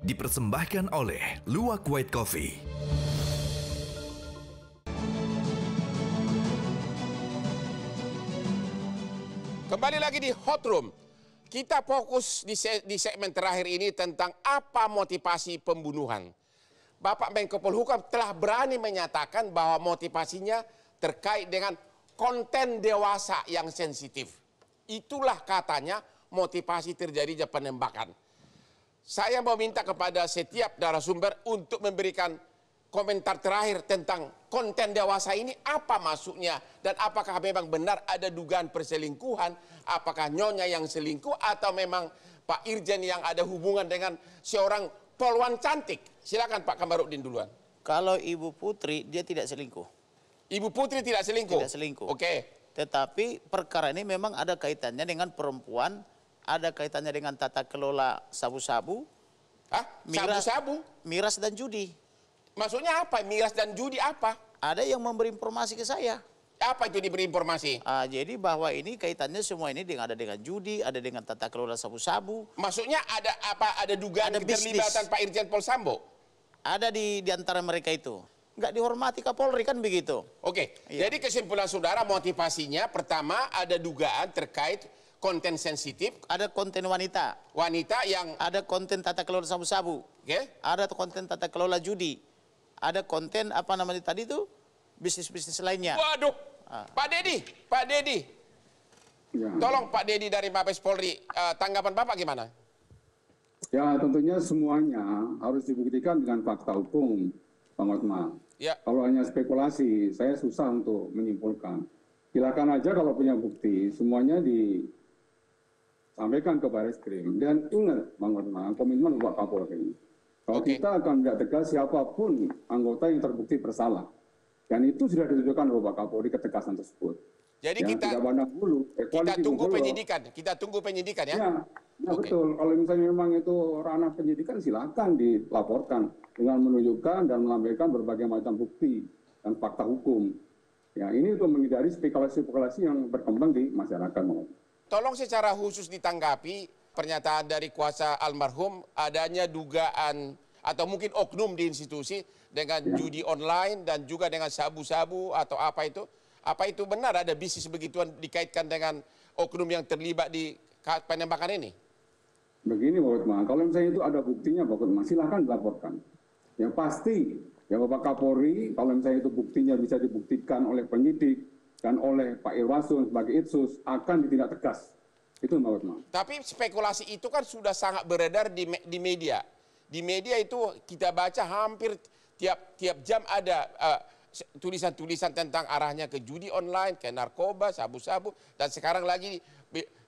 dipersembahkan oleh Luwak White Coffee. Kembali lagi di Hot Room. Kita fokus di segmen terakhir ini tentang apa motivasi pembunuhan. Bapak Menko Polhukam telah berani menyatakan bahwa motivasinya terkait dengan konten dewasa yang sensitif. Itulah katanya motivasi terjadinya penembakan. Saya mau minta kepada setiap narasumber untuk memberikan komentar terakhir tentang konten dewasa ini, apa maksudnya dan apakah memang benar ada dugaan perselingkuhan, apakah Nyonya yang selingkuh atau memang Pak Irjen yang ada hubungan dengan seorang polwan cantik. Silakan Pak Kamarudin duluan. Kalau Ibu Putri dia tidak selingkuh. Ibu Putri tidak selingkuh? Tidak selingkuh. Oke. Tetapi perkara ini memang ada kaitannya dengan perempuan, ada kaitannya dengan tata kelola sabu-sabu. Hah? Sabu-sabu? Miras dan judi. Maksudnya apa? Miras dan judi apa? Ada yang memberi informasi ke saya. Apa itu diberi informasi? Jadi bahwa ini kaitannya semua ini ada dengan judi, ada dengan tata kelola sabu-sabu. Maksudnya ada apa? Ada dugaan keterlibatan Pak Irjen Pol Sambo? Ada di antara mereka itu. Nggak dihormati Kapolri kan begitu. Oke. Iya. Jadi kesimpulan saudara motivasinya pertama ada dugaan terkait konten sensitif. Ada konten wanita. Wanita yang... Ada konten tata kelola sabu-sabu. Oke. Ada konten tata kelola judi. Ada konten apa namanya tadi itu bisnis-bisnis lainnya. Waduh, Pak Dedi, Ya. tolong Pak Dedi dari Mabes Polri, tanggapan Bapak gimana? Ya, tentunya semuanya harus dibuktikan dengan fakta hukum, Bang Otman. Ya. Kalau hanya spekulasi, saya susah untuk menyimpulkan. Silakan aja kalau punya bukti, semuanya disampaikan ke Barreskrim. Dan ingat, Bang Otman, komitmen Pak Kapolri. Kalau kita akan tidak tegas siapapun anggota yang terbukti bersalah. Dan itu sudah ditunjukkan oleh Pak Kapolri ketegasan tersebut. Jadi ya, kita tunggu penyidikan, ya? Ya, betul. Kalau misalnya memang itu ranah penyidikan, silakan dilaporkan dengan menunjukkan dan melambaikan berbagai macam bukti dan fakta hukum. Ya, ini untuk menghindari spekulasi-spekulasi yang berkembang di masyarakat. Tolong secara khusus ditanggapi pernyataan dari kuasa almarhum adanya dugaan atau mungkin oknum di institusi dengan judi online dan juga dengan sabu-sabu atau apa itu. Apa itu benar ada bisnis begituan dikaitkan dengan oknum yang terlibat di penembakan ini? Begini Pak Otman, kalau misalnya itu ada buktinya Pak Otman, silahkan dilaporkan. Yang pasti, ya Bapak Kapolri, kalau misalnya itu buktinya bisa dibuktikan oleh penyidik dan oleh Pak Irwasun sebagai Itsus, akan ditindak tegas. Itu Pak Otman. Tapi spekulasi itu kan sudah sangat beredar di media. Di media itu kita baca hampir tiap jam ada tulisan-tulisan tentang arahnya ke judi online, ke narkoba, sabu-sabu, dan sekarang lagi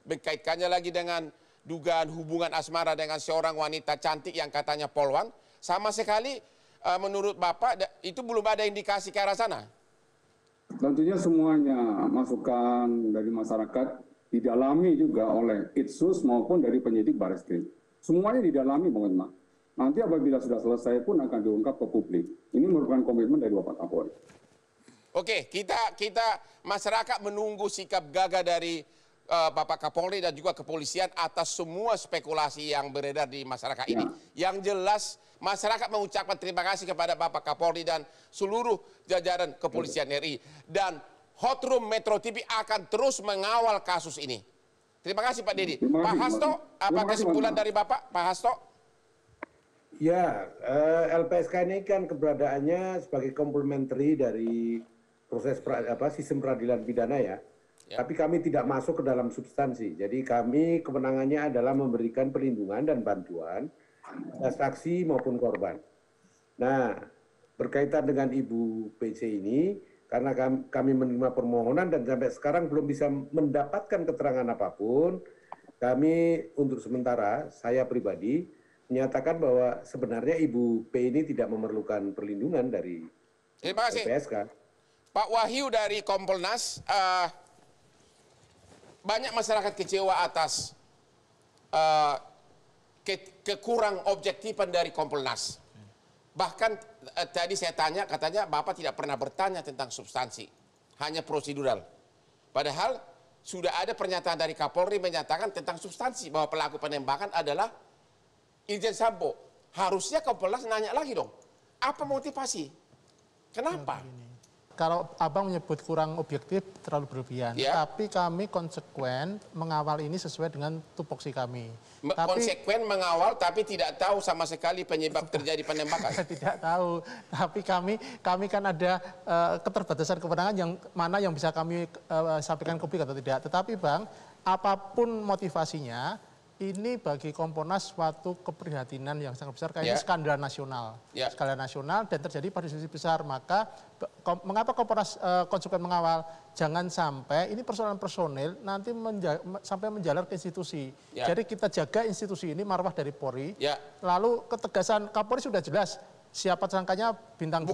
berkaitkannya lagi dengan dugaan hubungan asmara dengan seorang wanita cantik yang katanya polwan. Sama sekali menurut Bapak itu belum ada indikasi ke arah sana? Tentunya semuanya masukan dari masyarakat didalami juga oleh Itsus maupun dari penyidik Barreskrim. Semuanya didalami, Bang Otman. Nanti apabila sudah selesai pun akan diungkap ke publik. Ini merupakan komitmen dari Bapak Kapolri. Oke, kita masyarakat menunggu sikap gagah dari Bapak Kapolri dan juga kepolisian atas semua spekulasi yang beredar di masyarakat ini. Yang jelas masyarakat mengucapkan terima kasih kepada Bapak Kapolri dan seluruh jajaran kepolisian RI. Dan Hot Room Metro TV akan terus mengawal kasus ini. Terima kasih Pak Dedi. Pak Hasto, apa kesimpulan dari Bapak? Pak Hasto? Ya, LPSK ini kan keberadaannya sebagai komplementari dari proses sistem peradilan pidana ya. Tapi kami tidak masuk ke dalam substansi. Jadi kami kewenangannya adalah memberikan perlindungan dan bantuan saksi maupun korban. Nah, berkaitan dengan Ibu PC ini, karena kami menerima permohonan dan sampai sekarang belum bisa mendapatkan keterangan apapun, kami untuk sementara, saya pribadi, menyatakan bahwa sebenarnya Ibu P ini tidak memerlukan perlindungan dari LPSK. Pak Wahyu dari Kompolnas, banyak masyarakat kecewa atas kekurang objektifan dari Kompolnas. Bahkan tadi saya tanya, katanya Bapak tidak pernah bertanya tentang substansi, hanya prosedural. Padahal sudah ada pernyataan dari Kapolri menyatakan tentang substansi bahwa pelaku penembakan adalah Irjen Sambo. harusnya Kompolnas nanya lagi dong. Apa motivasi? Kenapa? Kalau abang menyebut kurang objektif terlalu berlebihan, Ya. tapi kami konsekuen mengawal ini sesuai dengan tupoksi kami. Konsekuen mengawal tapi tidak tahu sama sekali penyebab terjadi penembakan. Tidak tahu, tapi kami kan ada keterbatasan kewenangan yang mana yang bisa kami sampaikan ke publik atau tidak. Tetapi Bang, apapun motivasinya, ini bagi Kompolnas suatu keprihatinan yang sangat besar, karena ini skandal nasional. Skandal nasional dan terjadi pada diskusi besar. Maka mengapa Kompolnas konsekuen mengawal? Jangan sampai ini persoalan personil nanti sampai menjalar ke institusi. Jadi kita jaga institusi ini, marwah dari Polri. Lalu ketegasan Kapolri sudah jelas. Siapa tersangkanya bintang 2.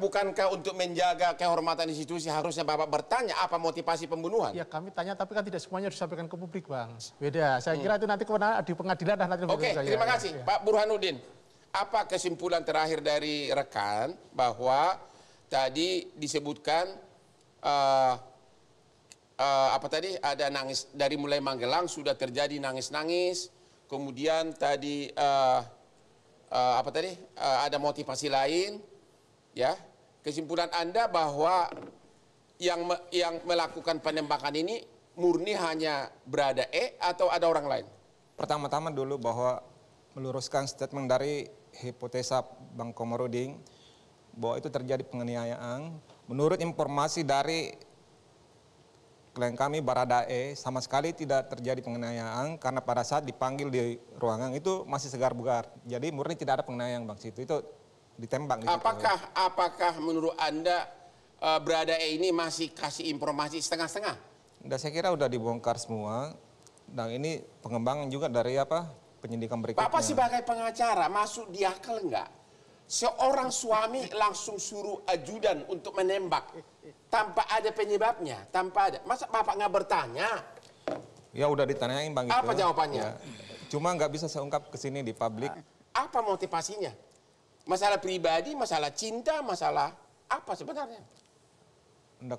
Bukankah untuk menjaga kehormatan institusi harusnya Bapak bertanya apa motivasi pembunuhan? Ya kami tanya, tapi kan tidak semuanya disampaikan ke publik, Bang. Beda. Saya kira itu nanti kewenangan di pengadilan. Oke, terima kasih. Pak Burhanuddin, apa kesimpulan terakhir dari rekan bahwa tadi disebutkan apa tadi ada nangis dari mulai Magelang sudah terjadi nangis-nangis, kemudian tadi apa tadi ada motivasi lain, ya. Kesimpulan Anda bahwa yang melakukan penembakan ini murni hanya berada atau ada orang lain? Pertama-tama dulu bahwa meluruskan statement dari hipotesa Bang Komarudin bahwa itu terjadi penganiayaan. Menurut informasi dari klien kami Baradae, sama sekali tidak terjadi penganiayaan karena pada saat dipanggil di ruangan itu masih segar bugar. Jadi murni tidak ada penganiayaan Bang situ. Itu ditembak. Apakah menurut Anda Baradae ini masih kasih informasi setengah-setengah? Saya kira udah dibongkar semua. Dan ini pengembangan juga dari penyidikan berikutnya. Bapak sebagai pengacara masuk di akal enggak? Seorang suami langsung suruh ajudan untuk menembak tanpa ada penyebabnya, tanpa ada. Masa Bapak nggak bertanya? Ya udah ditanyain Bang. Apa jawabannya? Ya. Cuma nggak bisa saya ungkap ke sini di publik. Apa motivasinya? Masalah pribadi, masalah cinta, masalah apa sebenarnya?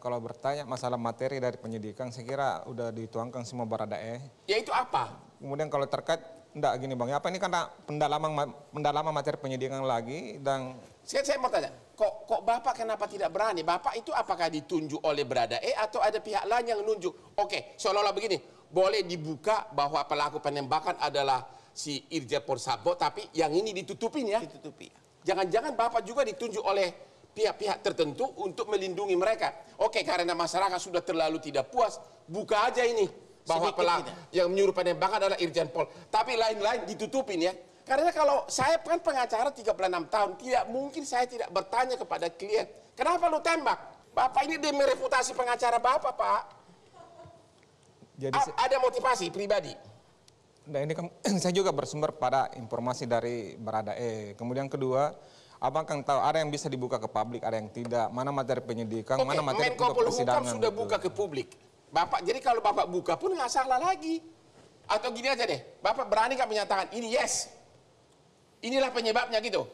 Kalau bertanya masalah materi dari penyidikan, saya kira udah dituangkan semua Baradae. Yaitu apa? Kemudian kalau terkait, enggak gini Bang, apa ini karena pendalaman materi penyidikan lagi dan... Saya mau tanya, kok Bapak kenapa tidak berani? Bapak itu apakah ditunjuk oleh Baradae atau ada pihak lain yang menunjuk? Oke, seolah-olah begini, boleh dibuka bahwa pelaku penembakan adalah si Irjen Pol Sambo, tapi yang ini ditutupin ya? Ditutupi. Jangan-jangan Bapak juga ditunjuk oleh pihak-pihak tertentu untuk melindungi mereka. Oke, karena masyarakat sudah terlalu tidak puas, buka aja ini. Bahwa pelaku yang menyuruh penembakan adalah Irjen Pol. Tapi lain-lain ditutupin ya. Karena kalau saya kan pengacara 36 tahun, tidak mungkin saya tidak bertanya kepada klien, kenapa lu tembak? Bapak ini demi reputasi pengacara Bapak, Pak. Jadi ada motivasi pribadi. Nah ini kan saya juga bersumber pada informasi dari Baradae. Kemudian kedua, Abang kan tahu ada yang bisa dibuka ke publik, ada yang tidak. Mana materi penyidikan, mana materi untuk persidangan. Menko sudah buka ke publik. Bapak, jadi kalau Bapak buka pun nggak salah lagi. Atau gini aja deh, Bapak berani nggak menyatakan ini yes, inilah penyebabnya gitu?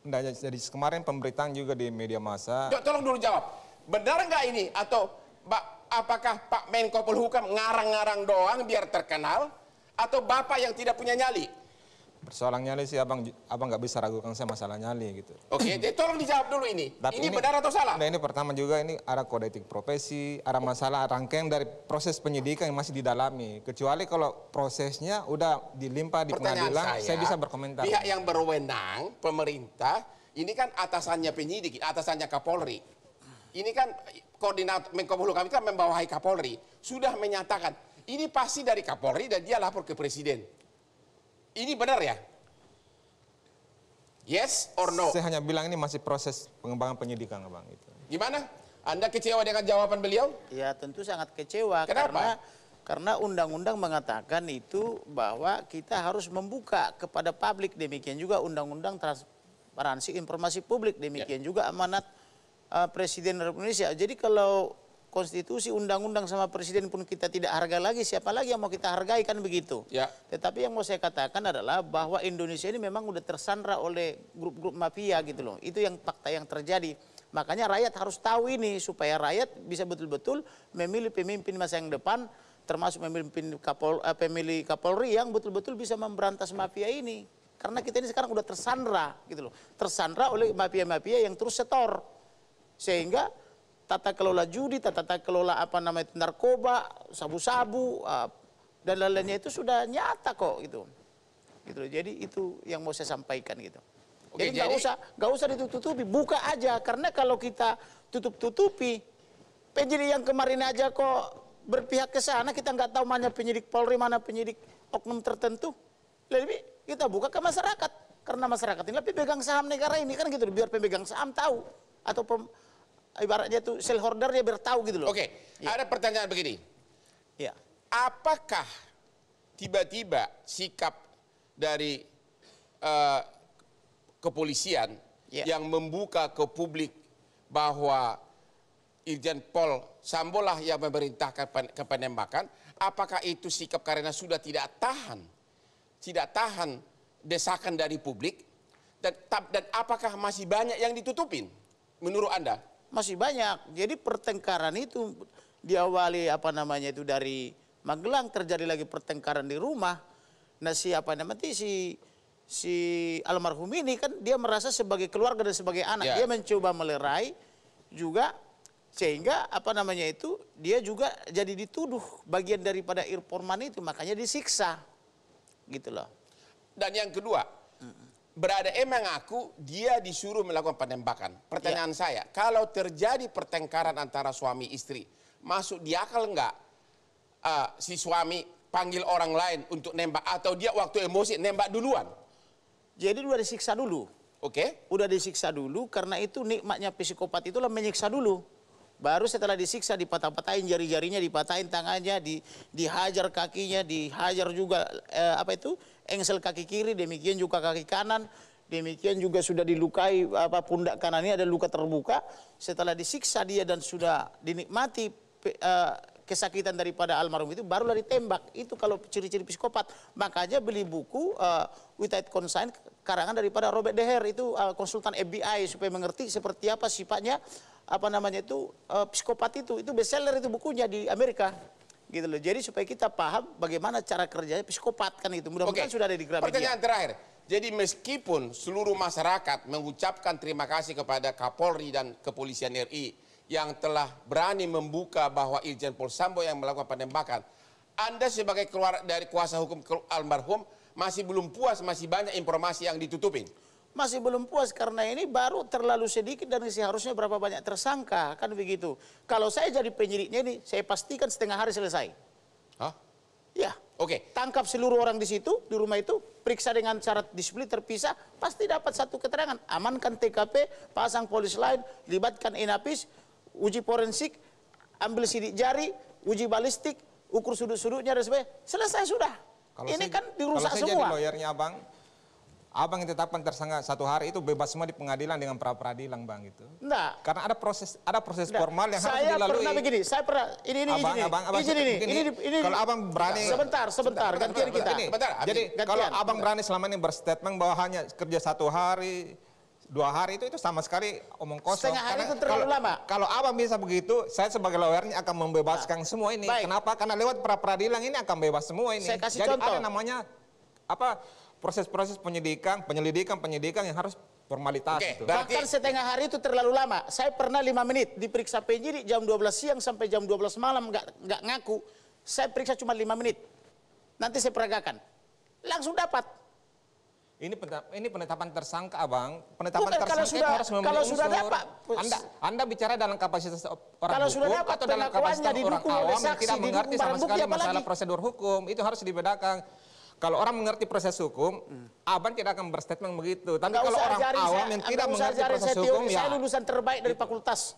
Nah, jadi kemarin pemberitaan juga di media massa. Tolong dulu jawab, benar nggak ini? Atau apakah Pak Menko Polhukam ngarang-ngarang doang biar terkenal? Atau Bapak yang tidak punya nyali? Persoalan nyali sih abang nggak bisa ragukan saya masalah nyali gitu. Oke, tolong dijawab dulu ini. Tapi ini benar atau salah? Nah ini pertama juga ini ada kode etik profesi, ada masalah rangkaian dari proses penyidikan yang masih didalami. Kecuali kalau prosesnya udah dilimpah di pengadilan, saya bisa berkomentar. Pihak yang berwenang, pemerintah, ini kan atasannya penyidik, atasannya Kapolri. Ini kan koordinator Menko Polhukam kan membawahi Kapolri. Sudah menyatakan, ini pasti dari Kapolri dan dia lapor ke Presiden. Ini benar ya? Yes or no? Saya hanya bilang ini masih proses pengembangan penyidikan, Bang. Gitu. Gimana? Anda kecewa dengan jawaban beliau? Ya tentu sangat kecewa. Kenapa? Karena undang-undang mengatakan itu bahwa kita harus membuka kepada publik. Demikian juga undang-undang transparansi informasi publik. Demikian juga amanat Presiden Republik Indonesia. Jadi kalau konstitusi, undang-undang sama presiden pun kita tidak hargai lagi, siapa lagi yang mau kita hargai, kan begitu. Ya. Tetapi yang mau saya katakan adalah bahwa Indonesia ini memang udah tersandra oleh grup-grup mafia gitu loh. Itu yang fakta yang terjadi. Makanya rakyat harus tahu ini supaya rakyat bisa betul-betul memilih pemimpin masa yang depan, termasuk pemilih Kapolri yang betul-betul bisa memberantas mafia ini. Karena kita ini sekarang udah tersandra gitu loh. Tersandra oleh mafia-mafia yang terus setor. Sehingga tata kelola judi, tata kelola narkoba, sabu-sabu, dan lain-lainnya itu sudah nyata kok gitu. Gitu loh. Jadi itu yang mau saya sampaikan gitu. Oke, Jadi nggak usah ditutup-tutupi, buka aja. Karena kalau kita tutup-tutupi, penyidik yang kemarin aja kok berpihak ke sana, kita nggak tahu mana penyidik Polri, mana penyidik oknum tertentu. Lebih kita buka ke masyarakat, karena masyarakat ini lebih pegang saham negara ini kan gitu, biar pemegang saham tahu atau ibaratnya tuh shareholder dia biar tahu gitu loh. Oke, ada pertanyaan begini. Ya. Apakah tiba-tiba sikap dari kepolisian yang membuka ke publik bahwa Irjen Pol Sambo lah yang memerintahkan penembakan, apakah itu sikap karena sudah tidak tahan desakan dari publik, dan apakah masih banyak yang ditutupin menurut Anda? Masih banyak. Jadi pertengkaran itu diawali dari Magelang, terjadi lagi pertengkaran di rumah. Nah si almarhum ini kan dia merasa sebagai keluarga dan sebagai anak, dia mencoba melerai juga, sehingga dia juga jadi dituduh bagian daripada informan itu, makanya disiksa gitu loh. Dan yang kedua, Berada mengaku dia disuruh melakukan penembakan. Pertanyaan saya, kalau terjadi pertengkaran antara suami istri, masuk di akal enggak si suami panggil orang lain untuk nembak, atau dia waktu emosi nembak duluan? Jadi udah disiksa dulu. Oke. Udah disiksa dulu, karena itu nikmatnya psikopat itulah menyiksa dulu. Baru setelah disiksa dipatah-patahin jari-jarinya, dipatahin tangannya, dihajar kakinya, dihajar juga engsel kaki kiri, demikian juga kaki kanan, demikian juga sudah dilukai pundak kanannya ada luka terbuka. Setelah disiksa dia dan sudah dinikmati kesakitan daripada almarhum itu, barulah ditembak. Itu kalau ciri-ciri psikopat. Makanya beli buku Without Consent karangan daripada Robert Deher, itu konsultan FBI, supaya mengerti seperti apa sifatnya psikopat itu bestseller itu bukunya di Amerika gitu loh. Jadi supaya kita paham bagaimana cara kerjanya psikopat kan itu. Mudah-mudahan sudah ada di Gramedia. Pertanyaan terakhir. Jadi meskipun seluruh masyarakat mengucapkan terima kasih kepada Kapolri dan Kepolisian RI yang telah berani membuka bahwa Irjen Pol Sambo yang melakukan penembakan, Anda sebagai keluar dari kuasa hukum almarhum masih belum puas, masih banyak informasi yang ditutupin? Masih belum puas, karena ini baru terlalu sedikit dan seharusnya berapa banyak tersangka, kan begitu. Kalau saya jadi penyidiknya ini, saya pastikan setengah hari selesai. Hah? Ya. Oke. Tangkap seluruh orang di situ, di rumah itu, periksa dengan syarat disiplin terpisah, pasti dapat satu keterangan. Amankan TKP, pasang polis lain, libatkan Inapis, uji forensik, ambil sidik jari, uji balistik, ukur sudut-sudutnya dan sebagainya. Selesai sudah. Kalau ini kan dirusak semua. Kalau saya jadi lawyernya Abang yang tetapkan tersangka 1 hari itu bebas semua di pengadilan dengan pra-peradilan, Bang, gitu. Enggak. Karena ada proses formal yang harus dilalui. Saya pernah begini, ini. Kalau Abang berani. Sebentar, gantian kita. Jadi kalau Abang berani selama ini berstatement bahwa hanya kerja 1 hari, 2 hari itu sama sekali omong kosong. Setengah hari itu terlalu lama. Kalau Abang bisa begitu, saya sebagai lawyernya akan membebaskan semua ini. Kenapa? Karena lewat pra-peradilan ini akan bebas semua ini. Saya kasih contoh. Jadi ada namanya proses-proses penyelidikan yang harus formalitas. Itu. Bahkan setengah hari itu terlalu lama. Saya pernah 5 menit diperiksa penyidik jam 12 siang sampai jam 12 malam nggak ngaku. Saya periksa cuma 5 menit. Nanti saya peragakan. Langsung dapat. Ini penetapan tersangka, Abang. Penetapan tersangka itu harus memenuhi unsur. Kalau sudah dapat, Anda bicara dalam kapasitas orang hukum atau dalam kapasitas orang awam yang tidak mengerti sama sekali masalah prosedur hukum. Itu harus dibedakan. Kalau orang mengerti proses hukum, Abang tidak akan berstatement begitu. Tapi kalau orang awam yang tidak mengerti proses hukum, ya. Saya lulusan terbaik dari fakultas.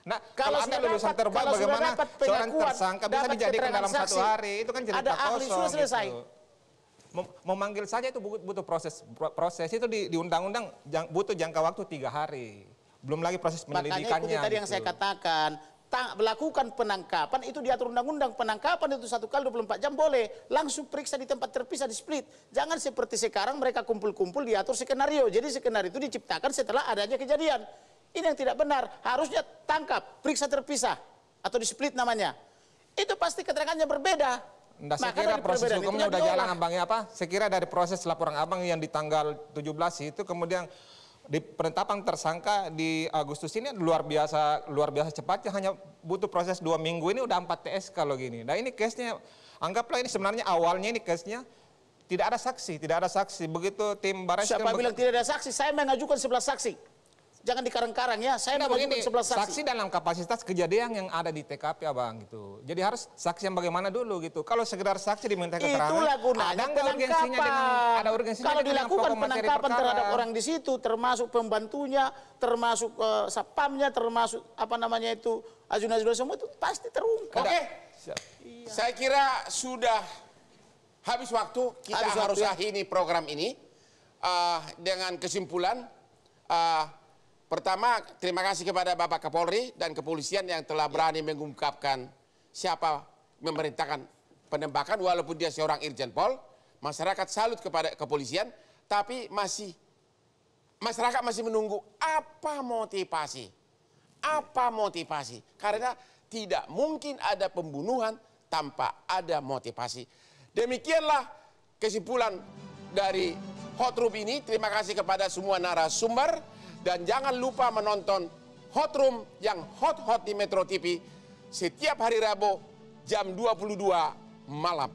Nah, kalau Anda lulusan terbaik, bagaimana seorang tersangka bisa dijadikan dalam 1 hari? Itu kan cerita kosong. Selesai. Memanggil saja itu butuh proses. Proses itu di undang-undang butuh jangka waktu 3 hari. Belum lagi proses penyelidikannya. Makanya itu tadi yang saya katakan. Melakukan penangkapan itu diatur undang-undang. Penangkapan itu 1 kali 24 jam boleh. Langsung periksa di tempat terpisah, di split. Jangan seperti sekarang mereka kumpul-kumpul diatur skenario. Jadi skenario itu diciptakan setelah adanya kejadian. Ini yang tidak benar. Harusnya tangkap, periksa terpisah. Atau di split namanya. Itu pasti keterangannya berbeda. Nggak, saya Maka kira dari proses perbedaan hukumnya itulah udah jalan diolah. abang ya apa? Saya kira dari proses laporan abang yang di tanggal 17 itu kemudian di penetapan tersangka di Agustus ini luar biasa cepatnya, hanya butuh proses 2 minggu ini udah 4 TS kalau gini. Nah ini case-nya, anggaplah ini sebenarnya awalnya ini case-nya tidak ada saksi. Begitu tim Barreskrim. Siapa bilang tidak ada saksi? Saya mengajukan 11 saksi. Jangan dikarang-karang ya, saya mengajukan 11 saksi. Saksi dalam kapasitas kejadian yang ada di TKP abang gitu. Jadi harus saksi yang bagaimana dulu gitu. Kalau sekedar saksi diminta keterangan, Itulah gunanya penangkapan. ada urgensinya Kalau dengan dilakukan pokok materi penangkapan perkara. terhadap orang di situ, termasuk pembantunya, termasuk satpamnya, termasuk apa namanya itu ajun-ajun semua itu pasti terungkap. Oke, saya kira sudah habis waktu. Kita Habis harus waktu, ya. akhiri program ini dengan kesimpulan. Pertama, terima kasih kepada Bapak Kapolri dan kepolisian yang telah berani mengungkapkan siapa memerintahkan penembakan walaupun dia seorang Irjen Pol. Masyarakat salut kepada kepolisian, tapi masyarakat masih menunggu apa motivasi. Karena tidak mungkin ada pembunuhan tanpa ada motivasi. Demikianlah kesimpulan dari Hot Room ini. Terima kasih kepada semua narasumber. Dan jangan lupa menonton Hot Room yang hot-hot di Metro TV setiap hari Rabu jam 22 malam.